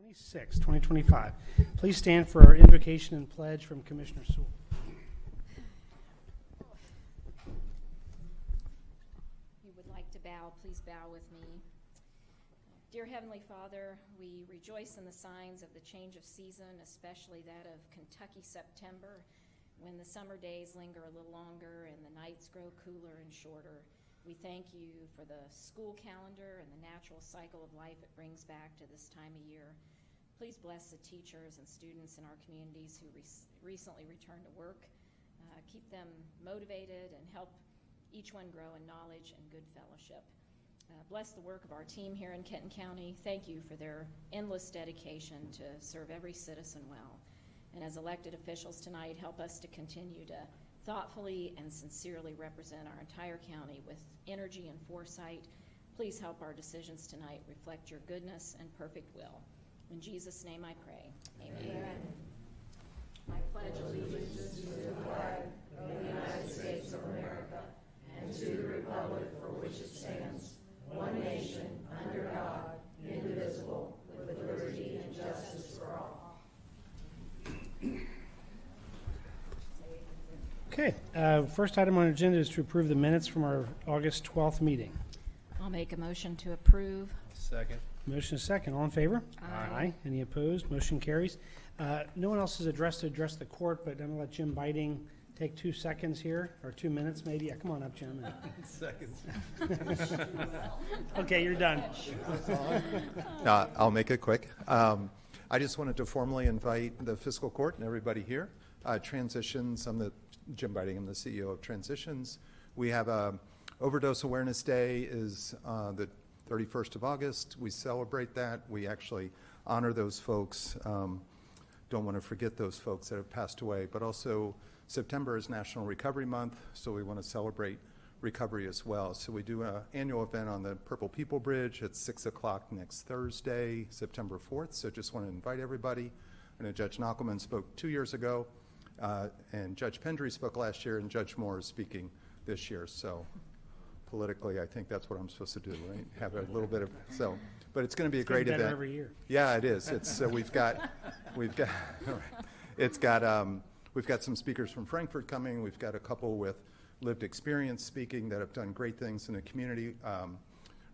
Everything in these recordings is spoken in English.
26, 2025. Please stand for our invocation and pledge from Commissioner Sewell. You would like to bow, please bow with me. Dear Heavenly Father, we rejoice in the signs of the change of season, especially that of Kentucky September, when the summer days linger a little longer and the nights grow cooler and shorter. We thank you for the school calendar and the natural cycle of life it brings back to this time of year. Please bless the teachers and students in our communities who recently returned to work. Keep them motivated and help each one grow in knowledge and good fellowship. Bless the work of our team here in Kenton County. Thank you for their endless dedication to serve every citizen well. And as elected officials tonight, help us to continue to thoughtfully and sincerely represent our entire county with energy and foresight. Please help our decisions tonight reflect your goodness and perfect will. In Jesus' name I pray. Amen. Amen. I pledge allegiance to the flag of the United States of America and to the republic for which it stands, one nation, under God, indivisible, with liberty and justice for all. Okay, first item on our agenda is to approve the minutes from our August 12th meeting. I'll make a motion to approve. Second. Motion is second. All in favor? Aye. Any opposed? Motion carries. No one else is addressed to address the court, but I'm going to let Jim Biting take 2 seconds here, or 2 minutes maybe. Yeah, come on up, Jim. Seconds. Okay, you're done. I'll make it quick. I just wanted to formally invite the Fiscal Court and everybody here. Transitions, Jim Biting, I'm the CEO of Transitions. We have Overdose Awareness Day is the 31st of August. We celebrate that. We actually honor those folks. Don't want to forget those folks that have passed away. But also September is National Recovery Month, so we want to celebrate recovery as well. So we do an annual event on the Purple People Bridge at 6 o'clock next Thursday, September 4th. So just want to invite everybody. I know Judge Knockelman spoke 2 years ago, and Judge Pendry spoke last year, and Judge Moore is speaking this year. So politically, I think that's what I'm supposed to do, right? Have a little bit of but it's going to be a great event every year. Yeah, it is. It's we've got some speakers from Frankfurt coming. We've got a couple with lived experience speaking that have done great things in the community,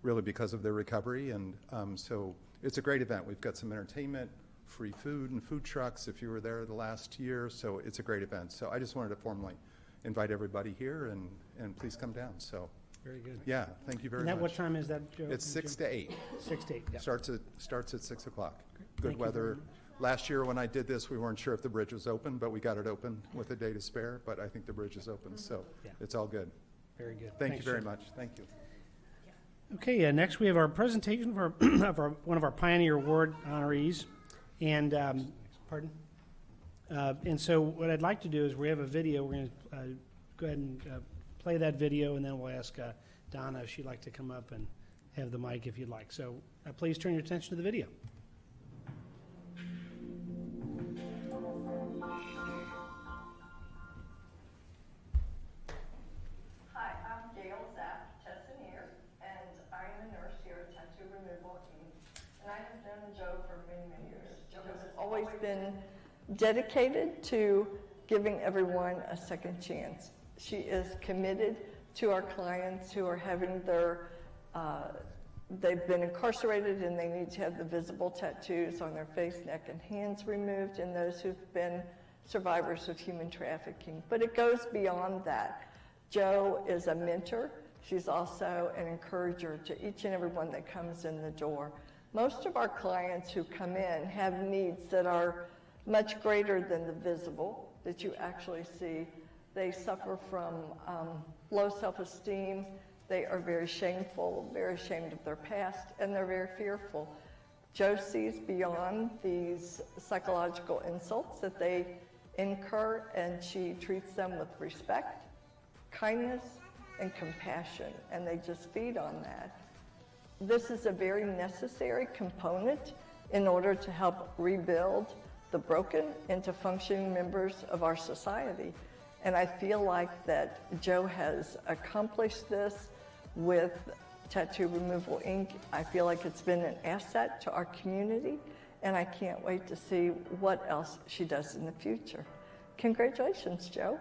really because of their recovery. And so it's a great event. We've got some entertainment, free food and food trucks if you were there the last year. So it's a great event. So I just wanted to formally invite everybody here and please come down. So very good. Yeah, thank you very much. What time is that, Joe? It's 6 to 8. 6 to 8, yeah. Starts at 6 o'clock. Good Thank you very weather. much. Last year when I did this, we weren't sure if the bridge was open, but we got it open with a day to spare. But I think the bridge is open, so Yeah. it's all good. Very good. Thank Thanks, you very Jim. much. Thank you. Okay, next we have our presentation of one of our Pioneer Award honorees. And, pardon? And so what I'd like to do is we have a video. We're going to go ahead and play that video, and then we'll ask Donna if she'd like to come up and have the mic if you'd like. So please turn your attention to the video. Hi, I'm Gail Zapp-Tessinier, and I am a nurse here at Tattoo Removal Inc. And I have known Joe for many, many years. Joe has always been dedicated to giving everyone a second chance. She is committed to our clients who are having they've been incarcerated and they need to have the visible tattoos on their face, neck, and hands removed, and those who've been survivors of human trafficking. But it goes beyond that. Jo is a mentor. She's also an encourager to each and every one that comes in the door. Most of our clients who come in have needs that are much greater than the visible that you actually see. They suffer from low self-esteem. They are very shameful, very ashamed of their past, and they're very fearful. Jo sees beyond these psychological insults that they incur, and she treats them with respect, kindness, and compassion, and they just feed on that. This is a very necessary component in order to help rebuild the broken into functioning members of our society. And I feel like that Jo has accomplished this with Tattoo Removal Inc. I feel like it's been an asset to our community, and I can't wait to see what else she does in the future. Congratulations, Joe.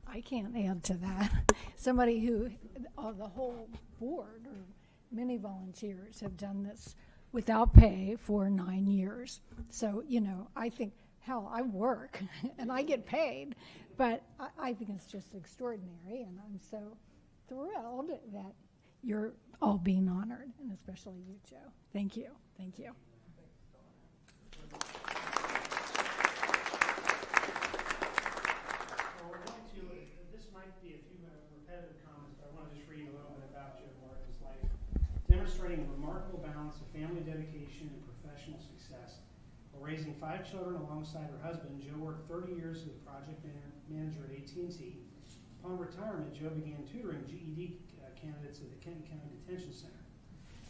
I can't add to that. Somebody who, the whole board or many volunteers have done this without pay for 9 years. So, I think, hell, I work and I get paid, but I think it's just extraordinary, and I'm so thrilled that you're all being honored, and especially you, Joe. Thank you. Thank you. Demonstrating a remarkable balance of family dedication and professional success. While raising 5 children alongside her husband, Joe worked 30 years as a project manager at AT&T. Upon retirement, Joe began tutoring GED candidates at the Kenton County Detention Center.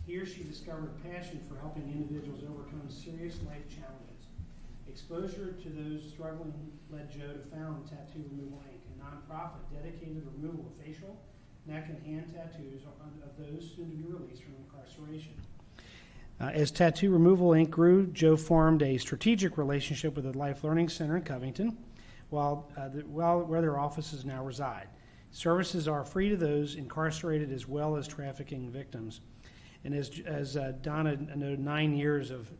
Here she discovered a passion for helping individuals overcome serious life challenges. Exposure to those struggling led Joe to found Tattoo Removal Inc., a nonprofit dedicated to the removal of facial, neck, and hand tattoos of those soon to be released from incarceration. As Tattoo Removal Inc. grew, Joe formed a strategic relationship with the Life Learning Center in Covington, where their offices now reside. Services are free to those incarcerated as well as trafficking victims. And as Donna noted, 9 years of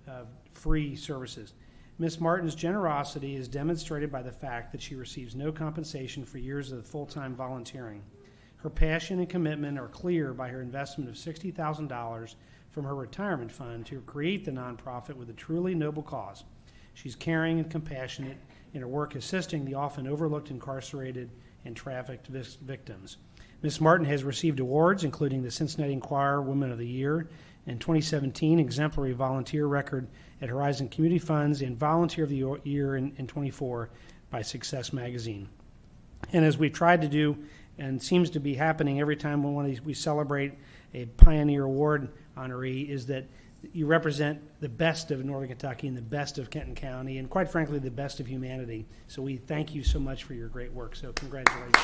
free services. Ms. Martin's generosity is demonstrated by the fact that she receives no compensation for years of full-time volunteering. Her passion and commitment are clear by her investment of $60,000 from her retirement fund to create the nonprofit with a truly noble cause. She's caring and compassionate in her work assisting the often overlooked incarcerated and trafficked victims. Ms. Martin has received awards including the Cincinnati Enquirer Woman of the Year in 2017, Exemplary Volunteer Record at Horizon Community Funds, and Volunteer of the Year in 24 by Success Magazine. And as we've tried to do, and seems to be happening every time we celebrate a Pioneer Award honoree, is that you represent the best of Northern Kentucky and the best of Kenton County, and quite frankly, the best of humanity. So we thank you so much for your great work. So congratulations.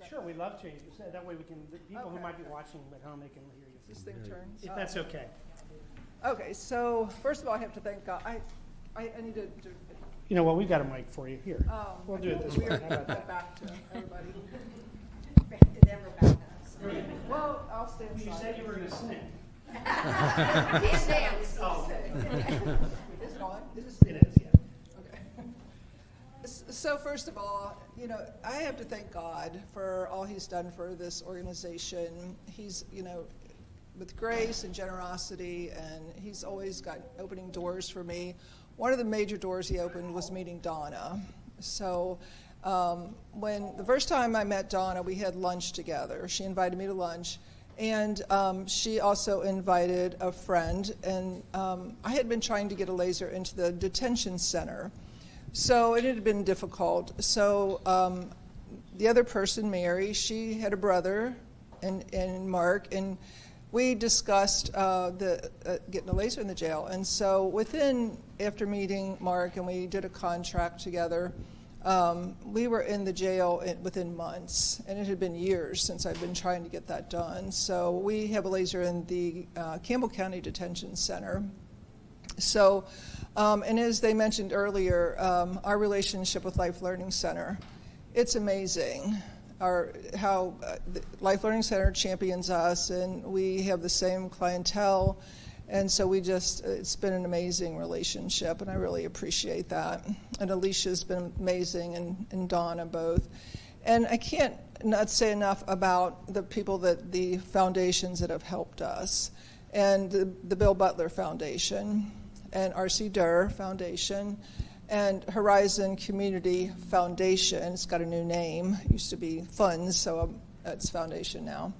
Sure, we'd love to. So that way we can, the people who might be watching at home, they can hear you. This thing turns? If that's okay. Okay, so first of all, I have to thank God. I need to do. You know what, we've got a mic for you. Here. We'll do it this way. We're How about that? back to everybody. Never back to us. Well, I'll stand You aside. said you were going to sing. He stands. Oh, Is it on? Is this? it is, yeah. Okay. So first of all, I have to thank God for all he's done for this organization. He's, with grace and generosity, and he's always got opening doors for me. One of the major doors he opened was meeting Donna. So when the first time I met Donna, we had lunch together. She invited me to lunch, and she also invited a friend, and I had been trying to get a laser into the detention center. So it had been difficult. So the other person, Mary, she had a brother, and Mark, and we discussed getting a laser in the jail. And so after meeting Mark and we did a contract together, we were in the jail within months, and it had been years since I'd been trying to get that done. So we have a laser in the Campbell County Detention Center. So, and as they mentioned earlier, our relationship with Life Learning Center, it's amazing how the Life Learning Center champions us, and we have the same clientele, and so it's been an amazing relationship, and I really appreciate that. And Alicia's been amazing, and Donna both. And I can't not say enough about the people the foundations that have helped us, and the Bill Butler Foundation, and R.C. Durr Foundation, and Horizon Community Foundation. It's got a new name. It used to be Funds, so it's Foundation now.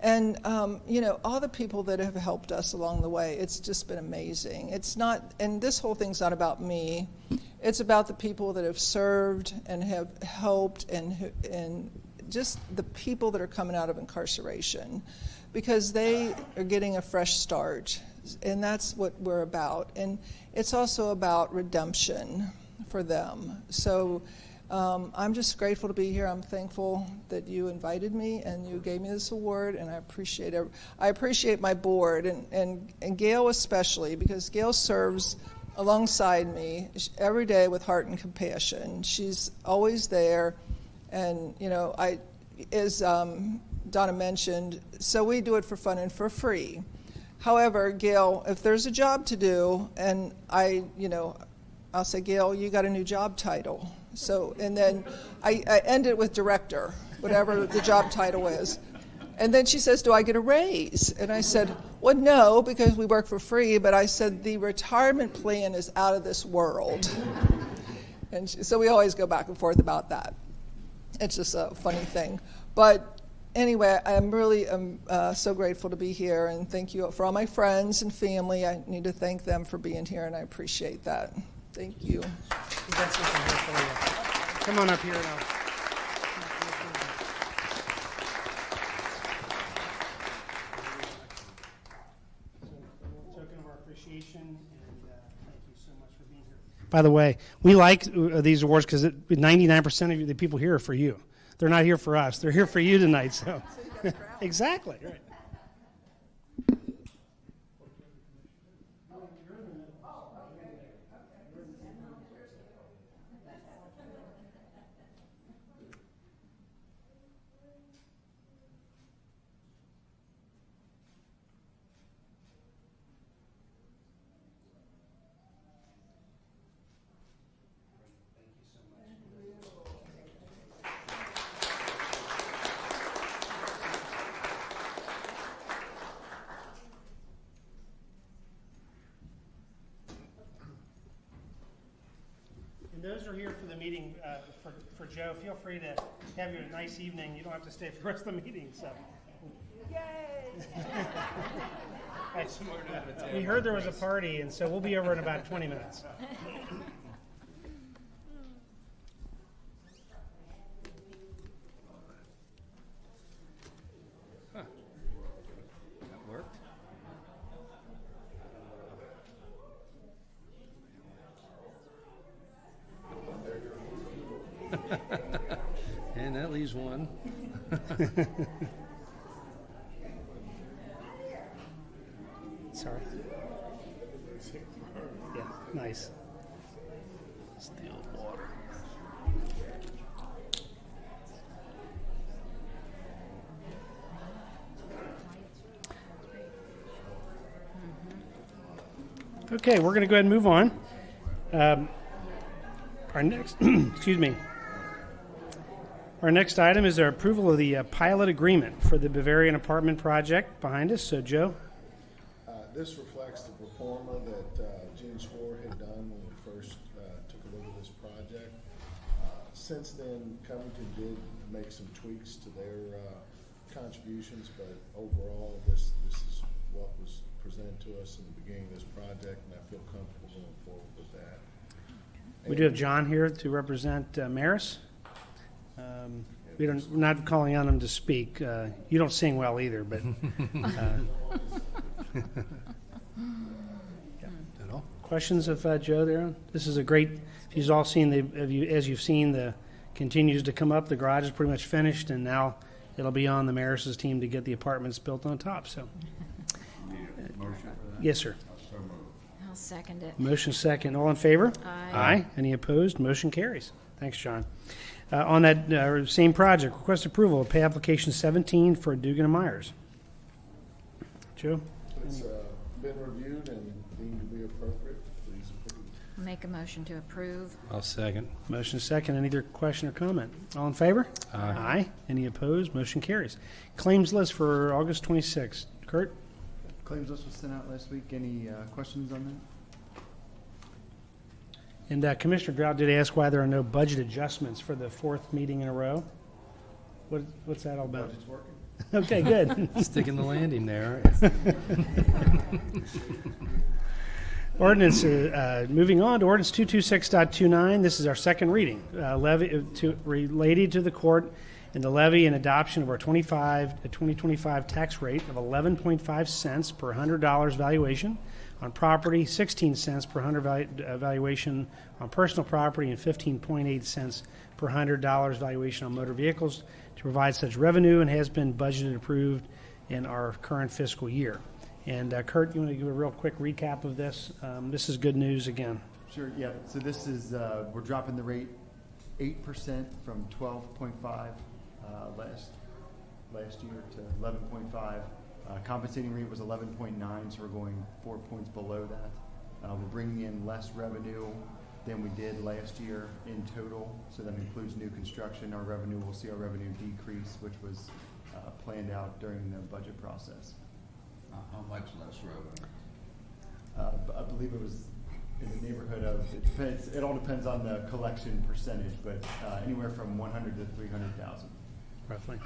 And, you know, all the people that have helped us along the way, it's just been amazing. It's not, and this whole thing's not about me. It's about the people that have served and have helped and just the people that are coming out of incarceration, because they are getting a fresh start, and that's what we're about. And it's also about redemption for them. So I'm just grateful to be here. I'm thankful that you invited me and you gave me this award, and I appreciate my board and Gail especially, because Gail serves alongside me every day with heart and compassion. She's always there, and you know, as Donna mentioned, so we do it for fun and for free. However, Gail, if there's a job to do, and I'll say, Gail, you got a new job title. So, and then I end it with director, whatever the job title is. And then she says, do I get a raise? And I said, well, no, because we work for free. But I said, the retirement plan is out of this world. And so we always go back and forth about that. It's just a funny thing. But anyway, I'm really so grateful to be here. And thank you for all my friends and family. I need to thank them for being here, and I appreciate that. Thank you. That's something here for you. Come on up here now. Token of our appreciation, and thank you so much for being here. By the way, we like these awards because 99% of the people here are for you. They're not here for us. They're here for you tonight. So, exactly right. Those who are here for the meeting for Joe, feel free to have your nice evening. You don't have to stay for the rest of the meeting. So, yay! We heard there was a party, and so we'll be over in about 20 minutes. That worked. And that leaves one. Sorry. Yeah, nice. Still water. Okay, we're going to go ahead and move on. Our next, excuse me. Our next item is our approval of the pilot agreement for the Bavarian apartment project behind us. So, Joe. This reflects the pro forma that Gene Schwarr had done when we first took a look at this project. Since then, Covington did make some tweaks to their contributions, but overall, this is what was presented to us in the beginning of this project, and I feel comfortable going forward with that. We do have John here to represent Maris. We're not calling on him to speak. You don't sing well either, but At all? questions of Joe there? This is a great. If you've all seen as you've seen, the continues to come up. The garage is pretty much finished, and now it'll be on the Maris's team to get the apartments built on top. So, yes, sir. I'll second it. Motion second. All in favor? Aye. Any opposed? Motion carries. Thanks, John. On that same project, request approval of pay application 17 for Dugan and Myers. Joe? It's been reviewed and deemed to be appropriate. Please approve. Make a motion to approve. I'll second. Motion second. Any other question or comment? All in favor? Aye. Any opposed? Motion carries. Claims list for August 26th. Kurt? Claims list was sent out last week. Any questions on that? And Commissioner Drought did ask why there are no budget adjustments for the fourth meeting in a row. What's that all about? Budget's working. Okay, good. Sticking the landing there. Ordinance, moving on to ordinance 226.29. This is our second reading, related to the court and the levy and adoption of our 2025 tax rate of 11.5 cents per $100 valuation on property, 16 cents per $100 valuation on personal property, and 15.8 cents per $100 valuation on motor vehicles to provide such revenue, and has been budgeted approved in our current fiscal year. And Kurt, you want to give a real quick recap of this? This is good news again. Sure, yeah. So this is, we're dropping the rate 8% from 12.5 last year to 11.5. Compensating rate was 11.9, so we're going 4 points below that. We're bringing in less revenue than we did last year in total, so that includes new construction. We'll see our revenue decrease, which was planned out during the budget process. How much less revenue? I believe it was in the neighborhood of, it all depends on the collection percentage, but anywhere from 100 to 300,000. Roughly.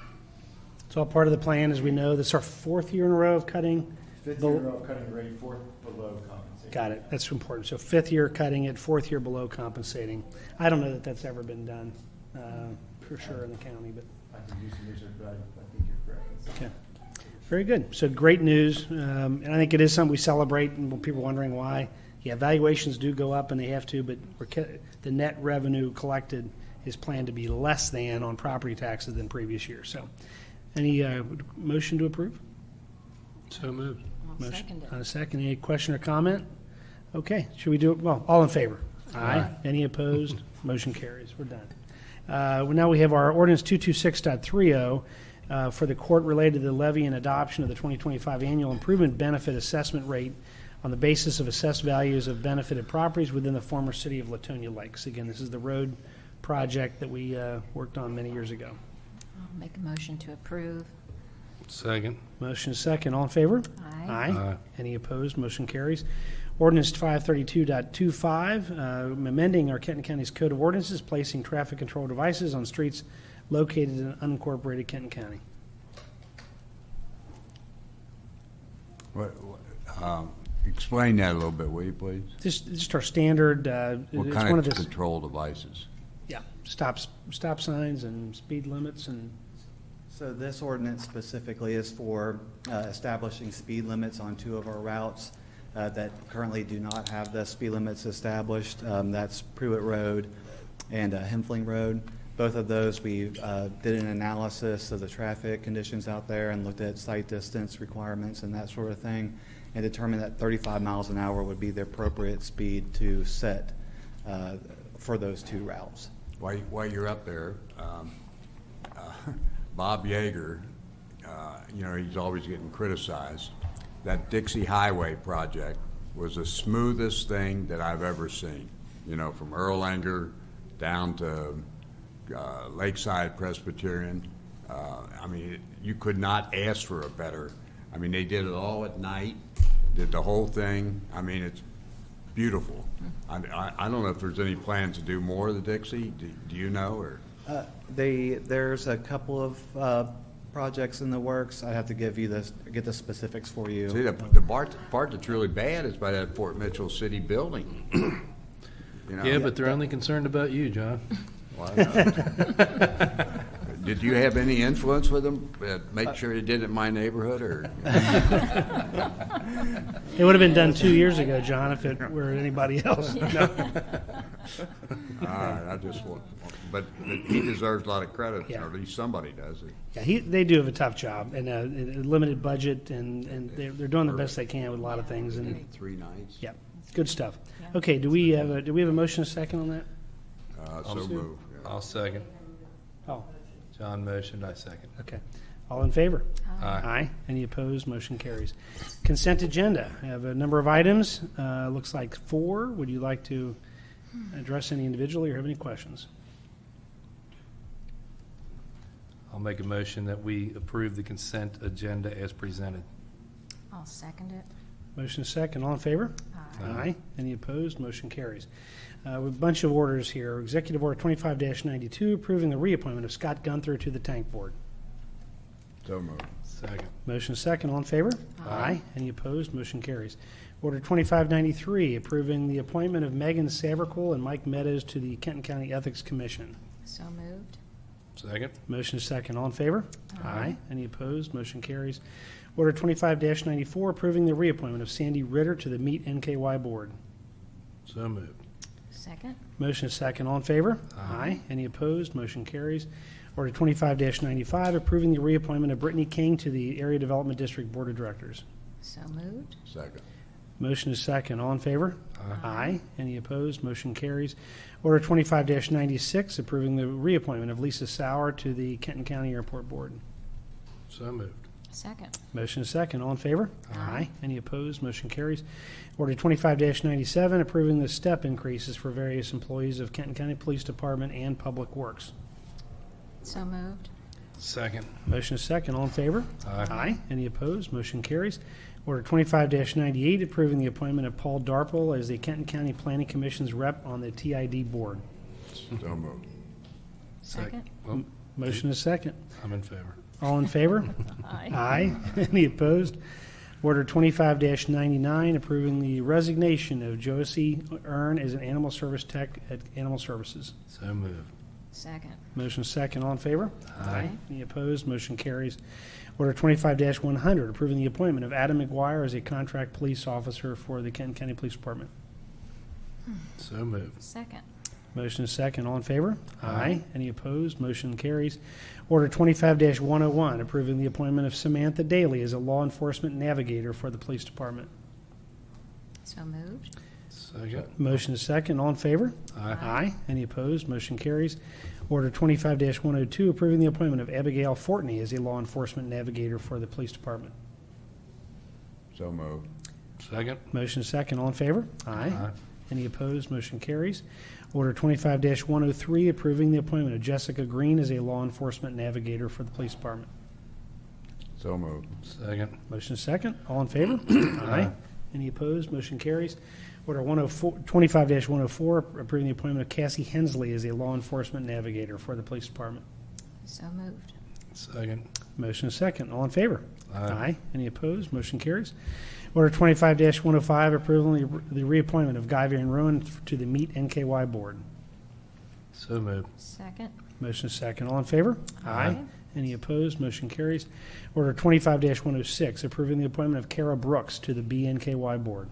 It's all part of the plan, as we know. This is our fourth year in a row of cutting. Fifth year in a row of cutting the rate, fourth below compensating. Got it. That's important. So fifth year cutting it, fourth year below compensating. I don't know that that's ever been done for sure in the county, but. I can do some research, but I think you're correct. Okay. Very good. So great news. And I think it is something we celebrate, and when people are wondering why. Yeah, valuations do go up, and they have to, but the net revenue collected is planned to be less than on property taxes than previous years. So any motion to approve? So moved. I'll second it. On a second. Any question or comment? Okay. Should we do it? Well, all in favor? Aye. Any opposed? Motion carries. We're done. Now we have our ordinance 226.30 for the court related to the levy and adoption of the 2025 annual improvement benefit assessment rate on the basis of assessed values of benefited properties within the former city of Latonia Lakes. Again, this is the road project that we worked on many years ago. I'll make a motion to approve. Second. Motion is second. All in favor? Aye. Aye. Any opposed? Motion carries. Ordinance 532.25, amending our Kenton County's Code of Ordinances, placing traffic control devices on streets located in unincorporated Kenton County. Explain that a little bit, will you, please? Just our standard. What it's kind one of of this, control devices? yeah, stop signs and speed limits and. So this ordinance specifically is for establishing speed limits on two of our routes that currently do not have the speed limits established. That's Pruitt Road and Hempfling Road. Both of those, we did an analysis of the traffic conditions out there and looked at sight distance requirements and that sort of thing, and determined that 35 miles an hour would be the appropriate speed to set for those two routes. While you're up there, Bob Yeager, he's always getting criticized. That Dixie Highway project was the smoothest thing that I've ever seen. From Erlanger down to Lakeside Presbyterian. You could not ask for a better. They did it all at night, did the whole thing. It's beautiful. I don't know if there's any plans to do more of the Dixie. Do you know? Or There's a couple of projects in the works. I have to get the specifics for you. See, the part that's really bad is by that Fort Mitchell City building. Yeah, but they're only concerned about you, John. Well, did you have any influence with them? Make sure they did it in my neighborhood, or? It would have been done 2 years ago, John, if it were anybody else. No. All right, I just want, but he deserves a lot of credit, Yeah. or at least somebody does. Yeah, they do have a tough job and a limited budget, and they're doing the best they can with a lot of things. And 3 nights. yeah, good stuff. Okay, do we have a motion, a second on that? So moved. I'll second. Oh, John motioned, I second. okay. All in favor? Aye. Aye. Any opposed? Motion carries. Consent agenda. I have a number of items. Looks like 4. Would you like to address any individually or have any questions? I'll make a motion that we approve the consent agenda as presented. I'll second it. Motion is second. All in favor? Aye. Any opposed? Motion carries. We have a bunch of orders here. Executive Order 25-92, approving the reappointment of Scott Gunther to the Tank Board. So moved. Second. Motion is second. All in favor? Aye. Any opposed? Motion carries. Order 2593, approving the appointment of Megan Savercool and Mike Meadows to the Kenton County Ethics Commission. So moved. Second. Motion is second. All in favor? Any opposed? Motion carries. Order 25-94, approving the reappointment of Sandy Ritter to the Meet NKY Board. So moved. Second. Motion is second. All in favor? Any opposed? Motion carries. Order 25-95, approving the reappointment of Brittany King to the Area Development District Board of Directors. So moved. Second. Motion is second. All in favor? Any opposed? Motion carries. Order 25-96, approving the reappointment of Lisa Sauer to the Kenton County Airport Board. So moved. Second. Motion is second. All in favor? Any opposed? Motion carries. Order 25-97, approving the step increases for various employees of Kenton County Police Department and Public Works. So moved. Second. Motion is second. All in favor? Aye. Any opposed? Motion carries. Order 25-98, approving the appointment of Paul Darple as the Kenton County Planning Commission's rep on the TID Board. So moved. Second. Well, Motion is second. I'm in favor. All in favor? Aye. Any opposed? Order 25-99, approving the resignation of Josie Earn as an animal service tech at Animal Services. So moved. Second. Motion is second. All in favor? Aye. Any opposed? Motion carries. Order 25-100, approving the appointment of Adam McGuire as a contract police officer for the Kenton County Police Department. So moved. Second. Motion is second. All in favor? Aye. Any opposed? Motion carries. Order 25-101, approving the appointment of Samantha Daly as a law enforcement navigator for the police department. So moved. Second. Motion is second. All in favor? Aye. Any opposed? Motion carries. Order 25-102, approving the appointment of Abigail Fortney as a law enforcement navigator for the police department. So moved. Second. Motion is second. All in favor? Aye. Any opposed? Motion carries. Order 25-103, approving the appointment of Jessica Green as a law enforcement navigator for the police department. So moved. Second. Motion is second. All in favor? Aye. Any opposed? Motion carries. Order 25-104, approving the appointment of Cassie Hensley as a law enforcement navigator for the police department. So moved. Second. Motion is second. All in favor? Aye. Any opposed? Motion carries. Order 25-105, approving the reappointment of Guy Van Roen to the Meet NKY Board. So moved. Second. Motion is second. All in favor? Aye. Any opposed? Motion carries. Order 25-106, approving the appointment of Kara Brooks to the BNKY Board.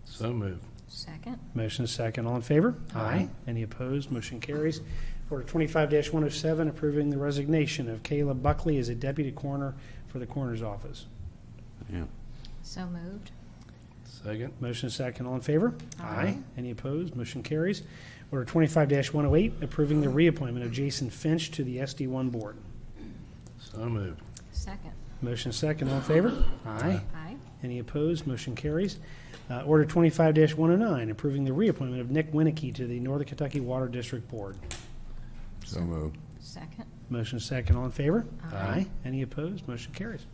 So moved. Second. Motion is second. All in favor? Aye. Any opposed? Motion carries. Order 25-107, approving the resignation of Kayla Buckley as a deputy coroner for the coroner's office. Yeah. So moved. Second. Motion is second. All in favor? Aye. Any opposed? Motion carries. Order 25-108, approving the reappointment of Jason Finch to the SD1 Board. So moved. Second. Motion is second. All in favor? Aye. Any opposed? Motion carries. Order 25-109, approving the reappointment of Nick Winnicky to the Northern Kentucky Water District Board. So moved. Second. Motion is second. All in favor? Aye. Any opposed? Motion carries.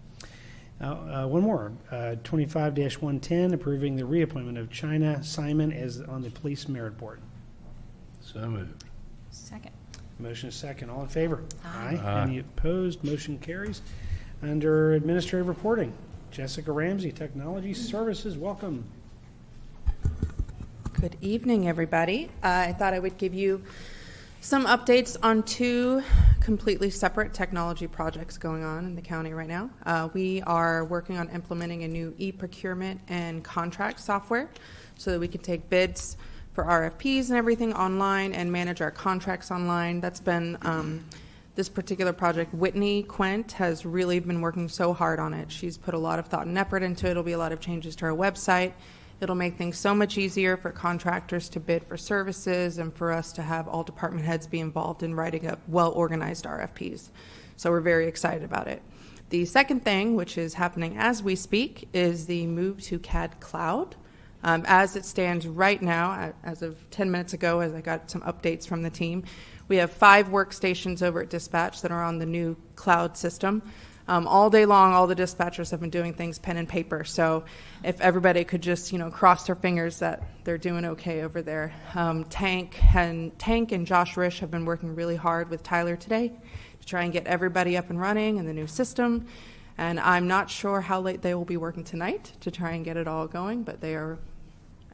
One more, 25-110, approving the reappointment of China Simon as on the Police Merit Board. So moved. Second. Motion is second. All in favor? Aye. Aye. Any opposed? Motion carries. Under administrative reporting, Jessica Ramsey, Technology Services, welcome. Good evening, everybody. I thought I would give you some updates on two completely separate technology projects going on in the county right now. We are working on implementing a new e-procurement and contract software so that we can take bids for RFPs and everything online and manage our contracts online. That's been this particular project. Whitney Quint has really been working so hard on it. She's put a lot of thought and effort into it. It'll be a lot of changes to our website. It'll make things so much easier for contractors to bid for services and for us to have all department heads be involved in writing up well-organized RFPs. So we're very excited about it. The second thing, which is happening as we speak, is the move to CAD Cloud. As it stands right now, as of 10 minutes ago, as I got some updates from the team, we have 5 workstations over at Dispatch that are on the new cloud system. All day long, all the dispatchers have been doing things pen and paper. So if everybody could just, cross their fingers that they're doing okay over there. Tank and Josh Risch have been working really hard with Tyler today to try and get everybody up and running in the new system. And I'm not sure how late they will be working tonight to try and get it all going, but they are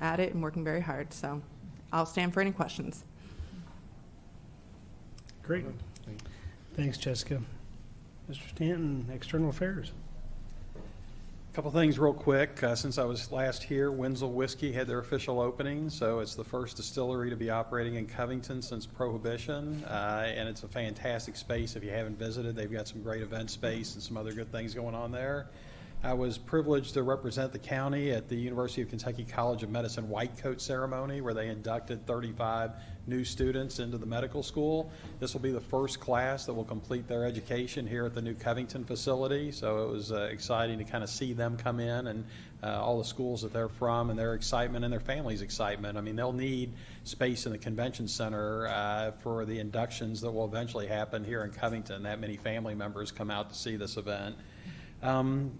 at it and working very hard. So I'll stand for any questions. Great. Thanks, Jessica. Mr. Stanton, External Affairs. Couple things real quick. Since I was last here, Wenzel Whiskey had their official opening, so it's the first distillery to be operating in Covington since Prohibition, and it's a fantastic space. If you haven't visited, they've got some great event space and some other good things going on there. I was privileged to represent the county at the University of Kentucky College of Medicine White Coat Ceremony, where they inducted 35 new students into the medical school. This will be the first class that will complete their education here at the new Covington facility, so it was exciting to kind of see them come in and all the schools that they're from and their excitement and their families' excitement. I mean, they'll need space in the convention center for the inductions that will eventually happen here in Covington. That many family members come out to see this event.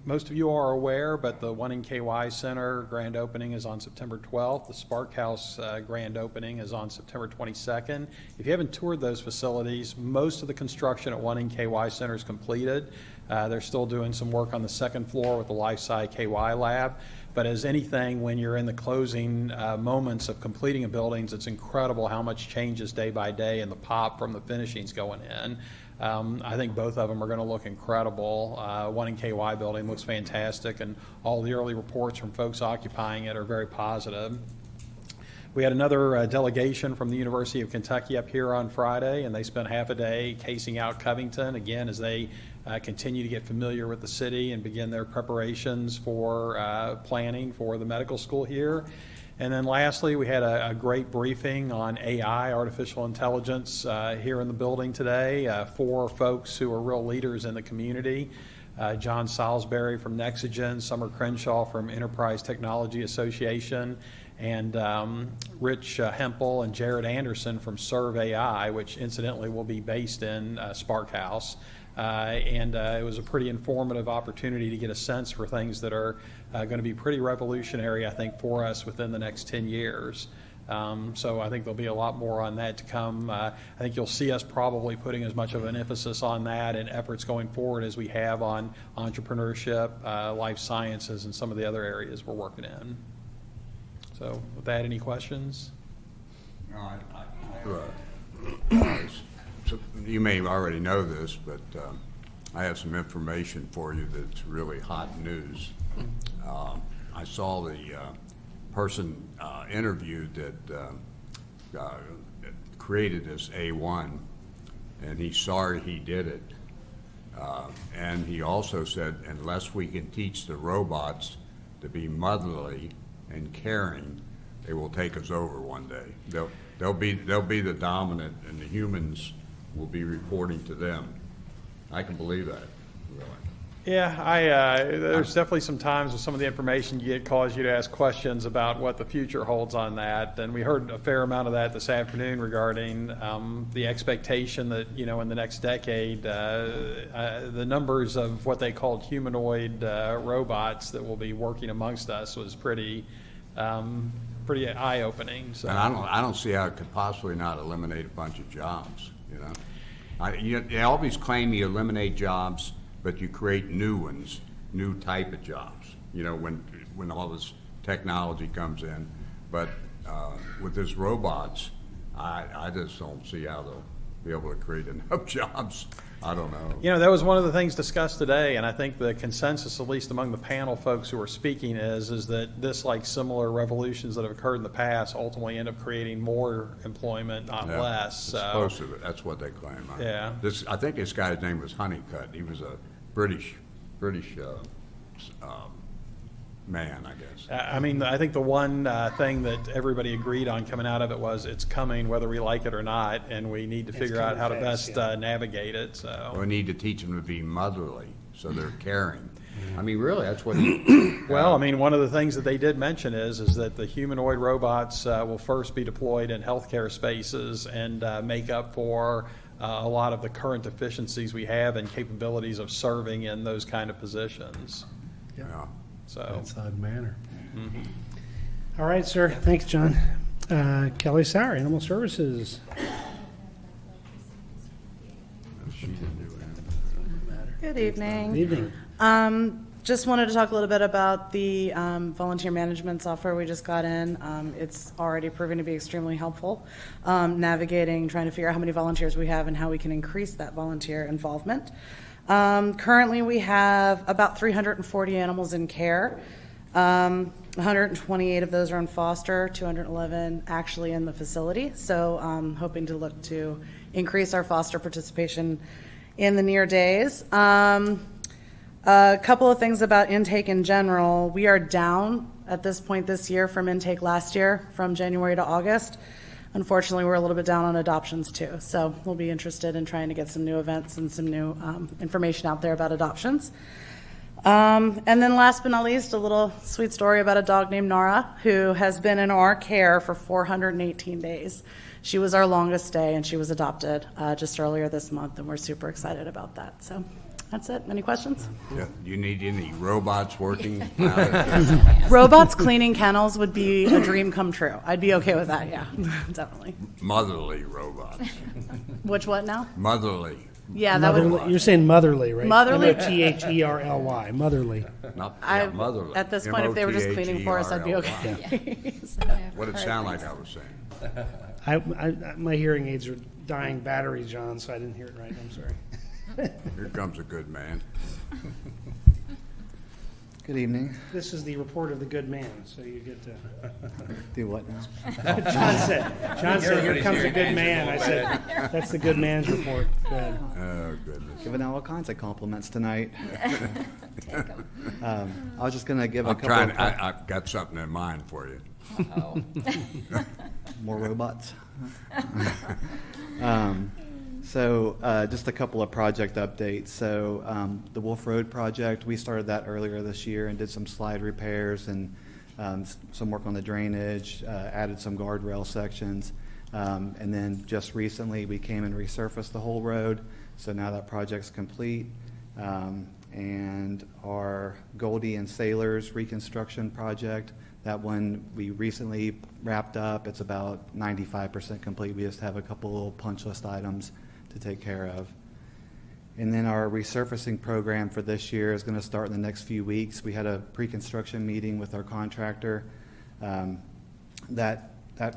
Most of you are aware, but the One in KY Center grand opening is on September 12th. The Spark House grand opening is on September 22nd. If you haven't toured those facilities, most of the construction at One in KY Center is completed. They're still doing some work on the second floor with the LifeSci KY lab. But as anything, when you're in the closing moments of completing a building, it's incredible how much changes day by day and the pop from the finishings going in. I think both of them are going to look incredible. One in KY building looks fantastic, and all the early reports from folks occupying it are very positive. We had another delegation from the University of Kentucky up here on Friday, and they spent half a day casing out Covington, again, as they continue to get familiar with the city and begin their preparations for planning for the medical school here. And then lastly, we had a great briefing on AI, artificial intelligence, here in the building today. 4 folks who are real leaders in the community. John Salisbury from Nexagen, Summer Crenshaw from Enterprise Technology Association, and Rich Hempel and Jared Anderson from Serve AI, which incidentally will be based in Spark House. It was a pretty informative opportunity to get a sense for things that are going to be pretty revolutionary, I think, for us within the next 10 years. So I think there'll be a lot more on that to come. I think you'll see us probably putting as much of an emphasis on that and efforts going forward as we have on entrepreneurship, life sciences, and some of the other areas we're working in. So with that, any questions? No, so you may already know this, but I have some information for you that's really hot news. I saw the person interviewed that created this A1, and he's sorry he did it. And he also said, unless we can teach the robots to be motherly and caring, they will take us over one day. They'll be the dominant, and the humans will be reporting to them. I can believe that, really. Yeah, there's definitely some times with some of the information you get cause you to ask questions about what the future holds on that. And we heard a fair amount of that this afternoon regarding the expectation that, in the next decade, the numbers of what they called humanoid robots that will be working amongst us was pretty eye-opening. So. And I don't see how it could possibly not eliminate a bunch of jobs, You always claim you eliminate jobs, but you create new ones, new type of jobs, when all this technology comes in. But with this robots, I just don't see how they'll be able to create enough jobs. I don't know. That was one of the things discussed today, and I think the consensus, at least among the panel folks who are speaking, is that this, like similar revolutions that have occurred in the past, ultimately end up creating more employment, not less. It's supposed to. That's what they claim. Yeah. I think this guy's name was Honeycutt. He was a British man, I guess. I think the one thing that everybody agreed on coming out of it was it's coming whether we like it or not, and we need to figure out how to best navigate it. So we need to teach them to be motherly, so they're caring. Really, that's what Well, one of the things that they did mention is that the humanoid robots will first be deployed in healthcare spaces and make up for a lot of the current deficiencies we have and capabilities of serving in those kind of positions. Yeah. So outside manner. Mm-hmm. All right, sir. Thanks, John. Kelly Sauer, Animal Services. she didn't do evening. Good evening. Just wanted to talk a little bit about the volunteer management software we just got in. It's already proving to be extremely helpful, navigating, trying to figure out how many volunteers we have and how we can increase that volunteer involvement. Currently, we have about 340 animals in care. 128 of those are in foster, 211 actually in the facility. So hoping to look to increase our foster participation in the near days. A couple of things about intake in general. We are down at this point this year from intake last year, from January to August. Unfortunately, we're a little bit down on adoptions too. So we'll be interested in trying to get some new events and some new information out there about adoptions. And then last but not least, a little sweet story about a dog named Nara, who has been in our care for 418 days. She was our longest stay, and she was adopted just earlier this month, and we're super excited about that. So that's it. Any questions? Yeah. Do you need any robots working? Robots cleaning kennels would be a dream come true. I'd be okay with that, yeah, definitely. Motherly robots. Which what now? Motherly. Yeah, that would. You're saying motherly, right? Motherly. Motherly. Motherly. Not Motherly. At this point, if they were just cleaning for us, I'd be okay. What it sounded like I was saying. My hearing aids are dying batteries, John, so I didn't hear it right. I'm sorry. Here comes a good man. Good evening. This is the report of the good man, so you get to. Do what now? John said, here comes a good man. I said, that's the good man's report. Go ahead. Oh, goodness. Giving out all kinds of compliments tonight. I was just going to give a I'm couple trying. of... I've got something in mind for you. More robots. So just a couple of project updates. So the Wolf Road project, we started that earlier this year and did some slide repairs and some work on the drainage, added some guardrail sections. And then just recently we came and resurfaced the whole road. So now that project's complete. And our Goldie and Sailors reconstruction project, that one we recently wrapped up. It's about 95% complete. We just have a couple little punch list items to take care of. And then our resurfacing program for this year is going to start in the next few weeks. We had a pre-construction meeting with our contractor. That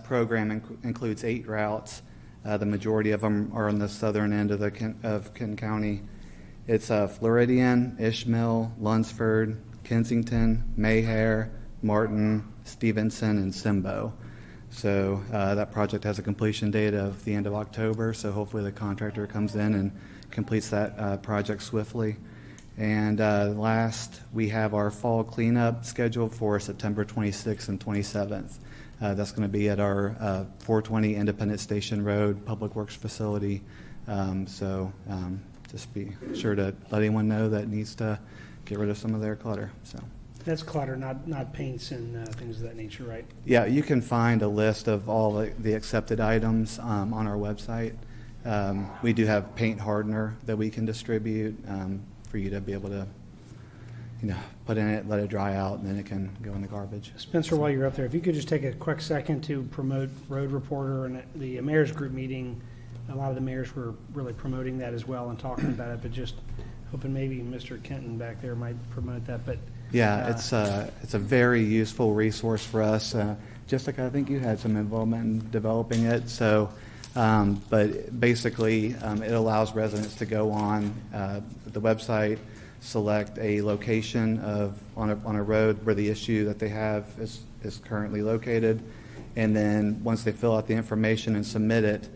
program includes 8 routes. The majority of them are on the southern end of Kenton County. It's Floridian, Ishmael, Lunsford, Kensington, Mayhair, Martin, Stevenson, and Simbo. So that project has a completion date of the end of October, so hopefully the contractor comes in and completes that project swiftly. And last, we have our fall cleanup scheduled for September 26th and 27th. That's going to be at our 420 Independent Station Road Public Works facility. Just be sure to let anyone know that needs to get rid of some of their clutter. So. That's clutter, not paints and things of that nature, right? Yeah, you can find a list of all the accepted items on our website. We do have paint hardener that we can distribute for you to be able to, put in it, let it dry out, and then it can go in the garbage. Spencer, while you're up there, if you could just take a quick second to promote Road Reporter and the mayor's group meeting. A lot of the mayors were really promoting that as well and talking about it, but just hoping maybe Mr. Kenton back there might promote that. But yeah, it's a very useful resource for us. Jessica, I think you had some involvement in developing it. So, but basically, it allows residents to go on the website, select a location on a road where the issue that they have is currently located, and then once they fill out the information and submit it,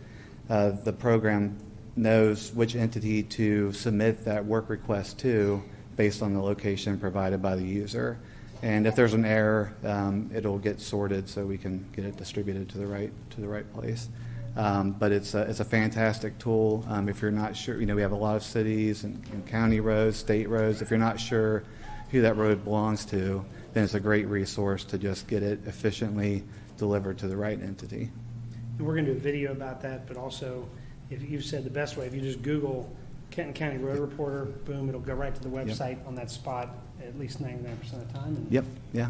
the program knows which entity to submit that work request to based on the location provided by the user. And if there's an error, it'll get sorted so we can get it distributed to the right place. But it's a fantastic tool. If you're not sure, we have a lot of cities and county roads, state roads. If you're not sure who that road belongs to, then it's a great resource to just get it efficiently delivered to the right entity. And we're going to do a video about that, but also, if you said the best way, if you just Google Kenton County Road Reporter, boom, it'll go right to the website on that spot at least 99% of the time. Yep, yeah.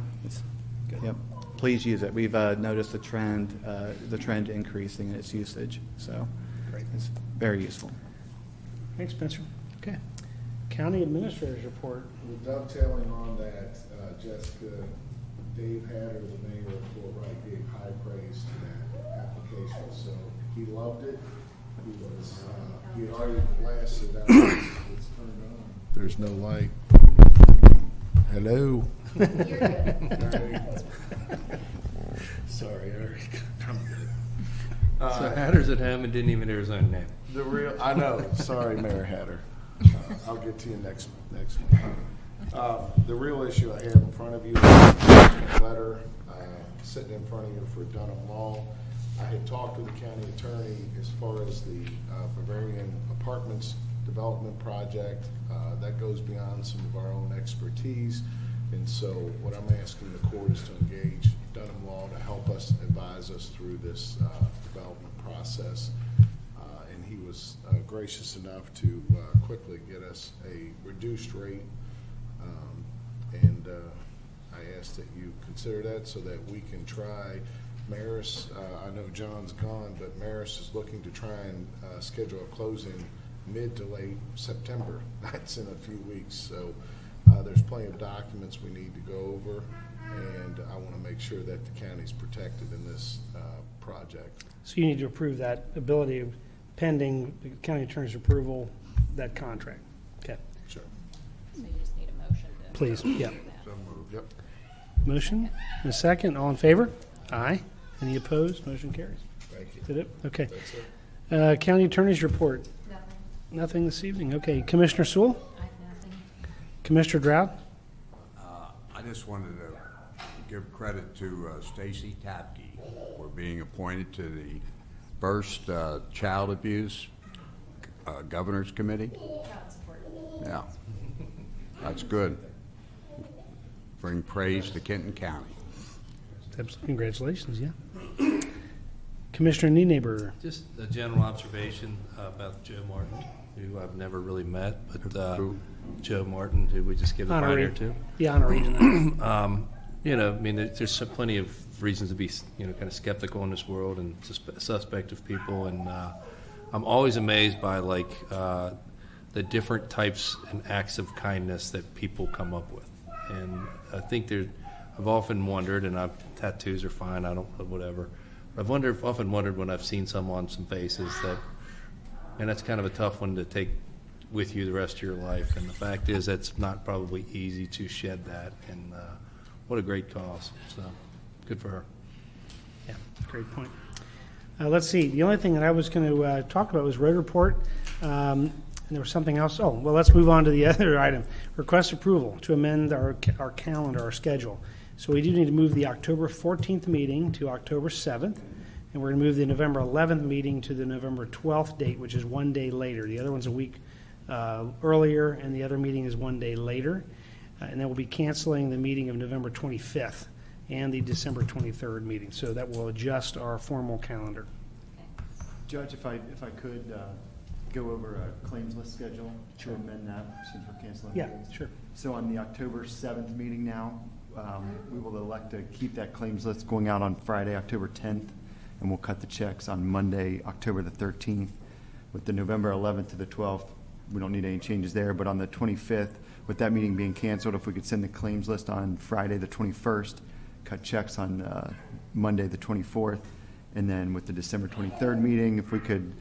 Yep. Please use it. We've noticed the trend increasing in its usage, so great. It's very useful. Thanks, Spencer. Okay. County Administrator's Report. Dovetailing on that, Jessica, Dave Hatter, the mayor of Fort Wright, gave high praise to that application, so he loved it. He had already blasted out. It's turned on. There's no light. Hello. Sorry, Eric. I'm good. So Hatter's at home and didn't even hear his own name. I know. Sorry, Mayor Hatter. I'll get to you next month. The real issue I have in front of you is a letter sitting in front of you for Dunham Law. I had talked with the county attorney as far as the Bavarian Apartments development project. That goes beyond some of our own expertise. And so what I'm asking the court is to engage Dunham Law to help us, advise us through this development process. And he was gracious enough to quickly get us a reduced rate. And I ask that you consider that so that we can try. Maris, I know John's gone, but Maris is looking to try and schedule a closing mid to late September. That's in a few weeks. So there's plenty of documents we need to go over, and I want to make sure that the county's protected in this project. So you need to approve that ability of pending the county attorney's approval, that contract. Okay. Sure. So you just need a motion to. Please, yeah. So moved. Yep. Motion and a second. All in favor? Aye. Any opposed? Motion carries. Thank you. Did it? Okay. That's it. County attorney's report. Nothing. Nothing this evening. Okay. Commissioner Sewell? I have nothing. Commissioner Drought? I just wanted to give credit to Stacy Tapke for being appointed to the first Child Abuse Governor's Committee. Yeah, that's good. Bring praise to Kenton County. Congratulations, yeah. Commissioner Nienaber. Just a general observation about Joe Martin, who I've never really met, but Joe Martin, who we just give a binder to. The honorary tonight. You know, I mean, there's so plenty of reasons to be, kind of skeptical in this world and suspect of people, and I'm always amazed by the different types and acts of kindness that people come up with, and I think I've often wondered, and tattoos are fine, I don't whatever. I've often wondered when I've seen some on some faces that, and that's kind of a tough one to take with you the rest of your life. And the fact is, that's not probably easy to shed that. And what a great cause. So good for her. Yeah, great point. Let's see. The only thing that I was going to talk about was road report. And there was something else. Oh, well, let's move on to the other item. Request approval to amend our calendar, our schedule. So we do need to move the October 14th meeting to October 7th, and we're going to move the November 11th meeting to the November 12th date, which is one day later. The other one's a week earlier, and the other meeting is one day later. And then we'll be canceling the meeting of November 25th and the December 23rd meeting. So that will adjust our formal calendar. Judge, if I could go over a claims list schedule to amend that since we're canceling Yeah, meetings. sure. So on the October 7th meeting now, we will elect to keep that claims list going out on Friday, October 10th, and we'll cut the checks on Monday, October the 13th. With the November 11th to the 12th, we don't need any changes there, but on the 25th, with that meeting being canceled, if we could send the claims list on Friday the 21st, cut checks on Monday the 24th, and then with the December 23rd meeting, if we could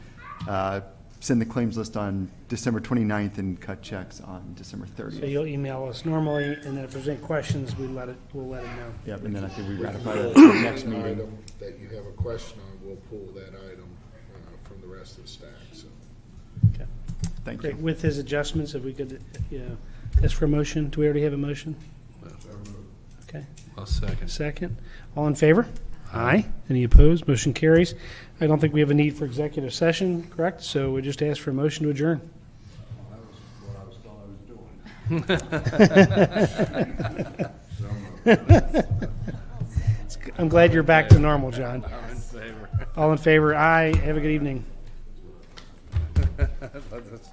send the claims list on December 29th and cut checks on December 30th. So you'll email us normally, and then if there's any questions, we'll let it know. Yep, and then I think we ratify that at the next meeting. Item that you have a question on, we'll pull that item from the rest of the stack. So. Okay. Thank Great. you. With his adjustments, if we could ask for a motion. Do we already have a motion? Okay. I'll second. Second. All in favor? Aye. Any opposed? Motion carries. I don't think we have a need for executive session, correct? So we just ask for a motion to adjourn. That was what I was doing. I'm glad you're back to normal, John. I'm in favor. All in favor? Aye. Have a good evening. That's